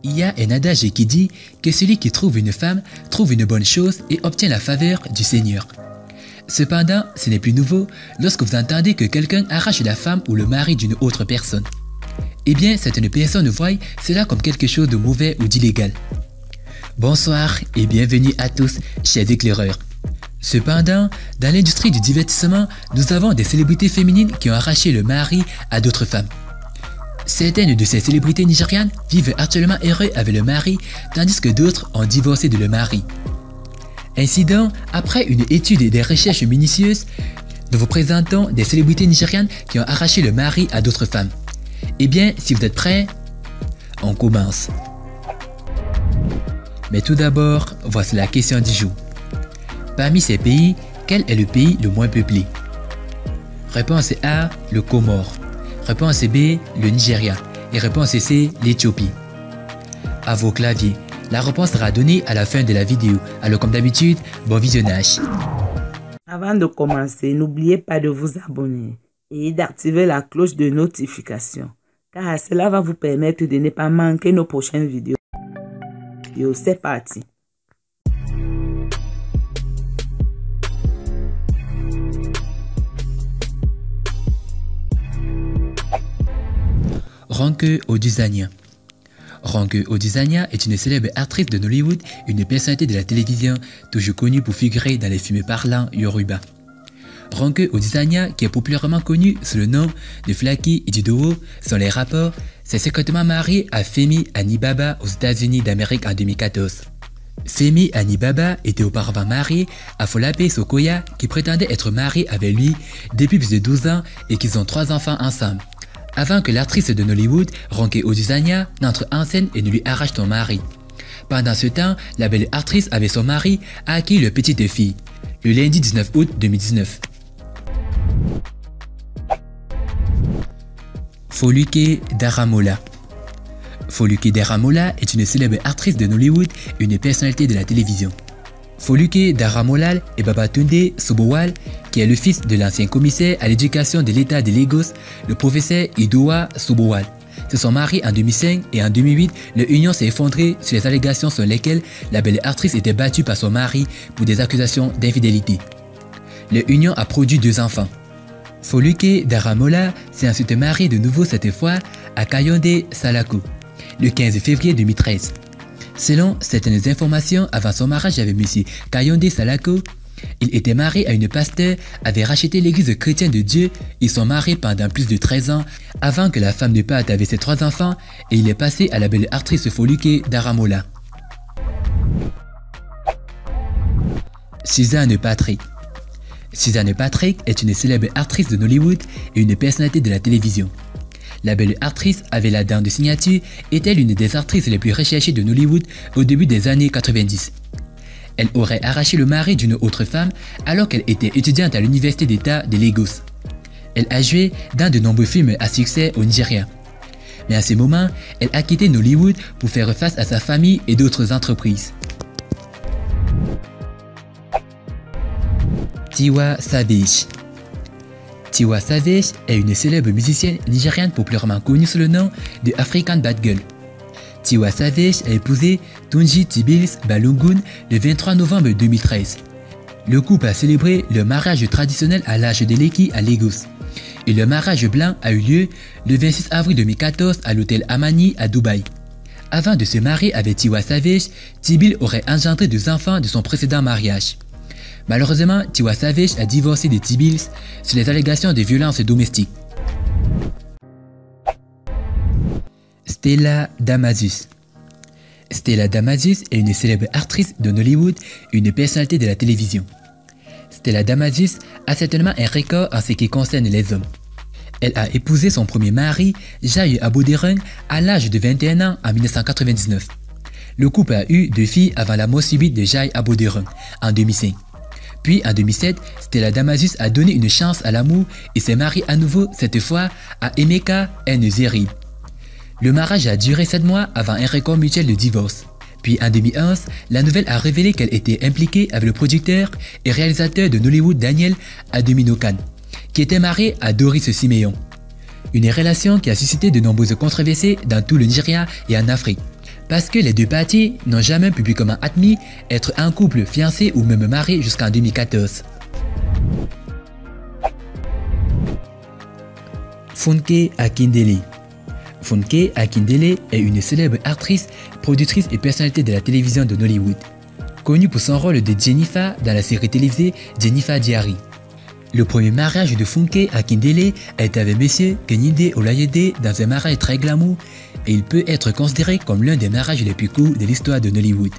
Il y a un adage qui dit que celui qui trouve une femme trouve une bonne chose et obtient la faveur du Seigneur. Cependant, ce n'est plus nouveau lorsque vous entendez que quelqu'un arrache la femme ou le mari d'une autre personne. Eh bien, certaines personnes voient cela comme quelque chose de mauvais ou d'illégal. Bonsoir et bienvenue à tous, chers éclaireurs. Cependant, dans l'industrie du divertissement, nous avons des célébrités féminines qui ont arraché le mari à d'autres femmes. Certaines de ces célébrités nigérianes vivent actuellement heureux avec le mari, tandis que d'autres ont divorcé de leur mari. Ainsi donc, après une étude et des recherches minutieuses, nous vous présentons des célébrités nigérianes qui ont arraché le mari à d'autres femmes. Eh bien, si vous êtes prêts, on commence. Mais tout d'abord, voici la question du jour. Parmi ces pays, quel est le pays le moins peuplé? Réponse A, le Comore. Réponse B, le Nigeria. Et réponse C, l'Éthiopie. À vos claviers. La réponse sera donnée à la fin de la vidéo. Alors comme d'habitude, bon visionnage. Avant de commencer, n'oubliez pas de vous abonner et d'activer la cloche de notification, car cela va vous permettre de ne pas manquer nos prochaines vidéos. C'est parti. Ronke Oduzania. Ronke Oduzania est une célèbre actrice de Nollywood, une personnalité de la télévision, toujours connue pour figurer dans les films parlants Yoruba. Ronke Oduzania, qui est populairement connue sous le nom de Flaky Ididowo dans les rapports, s'est secrètement mariée à Femi Anibaba aux États-Unis d'Amérique en 2014. Femi Anibaba était auparavant mariée à Folape Sokoya, qui prétendait être mariée avec lui depuis plus de 12 ans et qu'ils ont 3 enfants ensemble. Avant que l'actrice de Nollywood, Ronke Oduzania, n'entre en scène et ne lui arrache son mari. Pendant ce temps, la belle actrice avec son mari a acquis leur petite fille, le lundi 19 août 2019. Foluke Daramola. Foluke Daramola est une célèbre actrice de Nollywood et une personnalité de la télévision. Foluke Daramola et Babatunde Sobowal, qui est le fils de l'ancien commissaire à l'éducation de l'État de Lagos, le professeur Idoa Sobowal, se sont mariés en 2005 et en 2008, leur union s'est effondrée sur les allégations sur lesquelles la belle actrice était battue par son mari pour des accusations d'infidélité. Leur union a produit 2 enfants. Foluke Daramola s'est ensuite mariée de nouveau cette fois à Kayode Salako, le 15 février 2013. Selon certaines informations, avant son mariage avec M. Kayode Salako, il était marié à une pasteur, avait racheté l'église chrétienne de Dieu. Ils sont mariés pendant plus de 13 ans avant que la femme ne parte avec ses 3 enfants et il est passé à la belle actrice Foluke Daramola. Suzanne Patrick. Suzanne Patrick est une célèbre actrice de Nollywood et une personnalité de la télévision. La belle actrice avec la dent de signature était l'une des actrices les plus recherchées de Nollywood au début des années 90. Elle aurait arraché le mari d'une autre femme alors qu'elle était étudiante à l'université d'État de Lagos. Elle a joué dans de nombreux films à succès au Nigeria. Mais à ce moment, elle a quitté Nollywood pour faire face à sa famille et d'autres entreprises. Tiwa Savage. Tiwa Savage est une célèbre musicienne nigériane populairement connue sous le nom de African Bad Girl. Tiwa Savage a épousé Tunji Tibils Balungun le 23 novembre 2013. Le couple a célébré leur mariage traditionnel à l'âge de Lekki à Lagos. Et le mariage blanc a eu lieu le 26 avril 2014 à l'hôtel Amani à Dubaï. Avant de se marier avec Tiwa Savage, Tibil aurait engendré 2 enfants de son précédent mariage. Malheureusement, Tiwa Savage a divorcé de Tibils sur les allégations de violence domestique. Stella Damasus. Stella Damasus est une célèbre actrice de Nollywood et une personnalité de la télévision. Stella Damasus a certainement un record en ce qui concerne les hommes. Elle a épousé son premier mari, Jai Aboderung, à l'âge de 21 ans en 1999. Le couple a eu 2 filles avant la mort subite de Jai Aboderung en 2005. Puis en 2007, Stella Damasus a donné une chance à l'amour et s'est mariée à nouveau, cette fois à Emeka Nzeri. Le mariage a duré 7 mois avant un record mutuel de divorce. Puis en 2011, la nouvelle a révélé qu'elle était impliquée avec le producteur et réalisateur de Nollywood Daniel Ademinokan, qui était marié à Doris Siméon. Une relation qui a suscité de nombreuses controverses dans tout le Nigeria et en Afrique. Parce que les deux parties n'ont jamais publiquement admis être un couple fiancé ou même marié jusqu'en 2014. Funke Akindele. Funke Akindele est une célèbre actrice, productrice et personnalité de la télévision de Nollywood, connue pour son rôle de Jennifer dans la série télévisée Jennifer Diary. Le premier mariage de Funke Akindele est avec M. Kenyinde Olayede dans un mariage très glamour et il peut être considéré comme l'un des mariages les plus courts de l'histoire de Nollywood.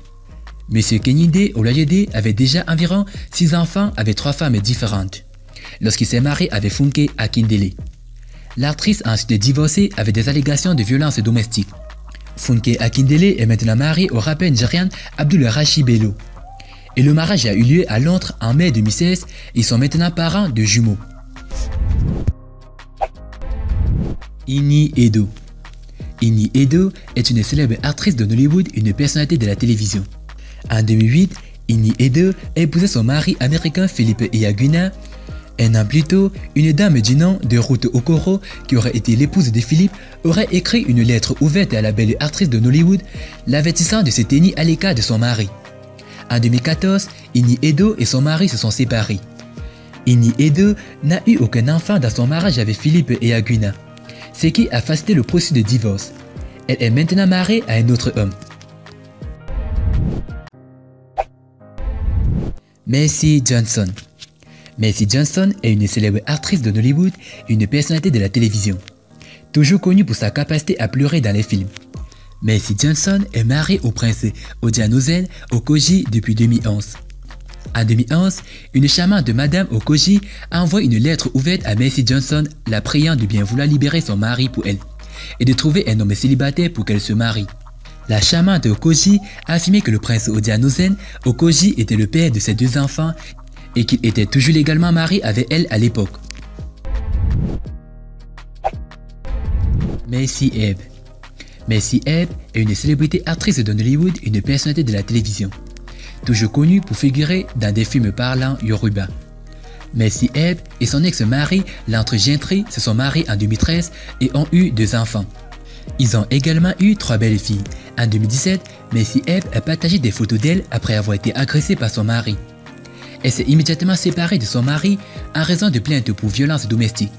M. Kenyinde Olayede avait déjà environ 6 enfants avec 3 femmes différentes lorsqu'il s'est marié avec Funke Akindele. L'actrice a ensuite divorcé avec des allégations de violence domestique. Funke Akindele est maintenant mariée au rappeur nigérian Abdul Rashid Bello. Et le mariage a eu lieu à Londres en mai 2016 et ils sont maintenant parents de jumeaux. Ini Edo. Ini Edo est une célèbre actrice de Nollywood, une personnalité de la télévision. En 2008, Ini Edo a épousé son mari américain Philippe Iyaguna. Un an plus tôt, une dame du nom de Ruth Okoro, qui aurait été l'épouse de Philippe, aurait écrit une lettre ouverte à la belle actrice de Nollywood, l'avertissant de se tenir à l'écart de son mari. En 2014, Ini Edo et son mari se sont séparés. Ini Edo n'a eu aucun enfant dans son mariage avec Philippe Iyaguna, ce qui a facilité le processus de divorce. Elle est maintenant mariée à un autre homme. Mercy Johnson. Mercy Johnson est une célèbre actrice de Nollywood et une personnalité de la télévision, toujours connue pour sa capacité à pleurer dans les films. Mercy Johnson est mariée au prince Odianozen Okoji depuis 2011. En 2011, une charmante de Madame Okoji a envoyé une lettre ouverte à Mercy Johnson la priant de bien vouloir libérer son mari pour elle et de trouver un homme célibataire pour qu'elle se marie. La charmante Okoji a affirmé que le prince Odianozen Okoji était le père de ses 2 enfants et qu'il était toujours légalement marié avec elle à l'époque. Mercy Ebb. Mercy Ebb est une célébrité actrice de Nollywood, une personnalité de la télévision, toujours connue pour figurer dans des films parlant Yoruba. Mercy Ebb et son ex-mari, Lantre Gentry, se sont mariés en 2013 et ont eu 2 enfants. Ils ont également eu 3 belles filles. En 2017, Mercy Ebb a partagé des photos d'elle après avoir été agressée par son mari. Elle s'est immédiatement séparée de son mari en raison de plaintes pour violence domestique.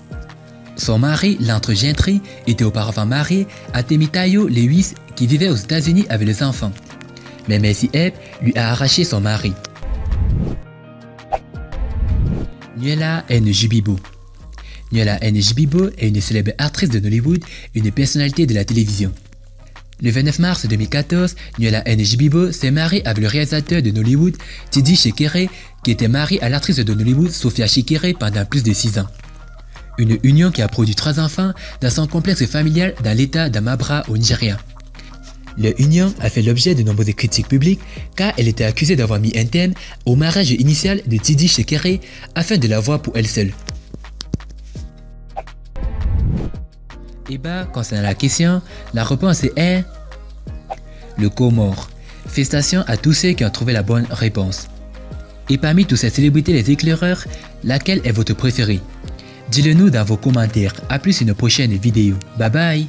Son mari, Lantre Gentry, était auparavant marié à Temitayo Lewis qui vivait aux États-Unis avec les enfants. Mais Mercy Ebb lui a arraché son mari. Nuella Njibibo. Nuella Njibibo est une célèbre actrice de Nollywood, une personnalité de la télévision. Le 29 mars 2014, Nuella Njibibo s'est mariée avec le réalisateur de Nollywood, Tidi Shekere, qui était marié à l'actrice de Nollywood, Sophia Shekere, pendant plus de 6 ans. Une union qui a produit 3 enfants dans son complexe familial dans l'état d'Amabra au Nigeria. Leur union a fait l'objet de nombreuses critiques publiques car elle était accusée d'avoir mis un terme au mariage initial de Tidi Shekere afin de l'avoir pour elle seule. Et concernant la question, la réponse est le Comore. Félicitations à tous ceux qui ont trouvé la bonne réponse. Et parmi toutes ces célébrités les éclaireurs, laquelle est votre préférée? Dites-le nous dans vos commentaires. A plus une prochaine vidéo. Bye bye.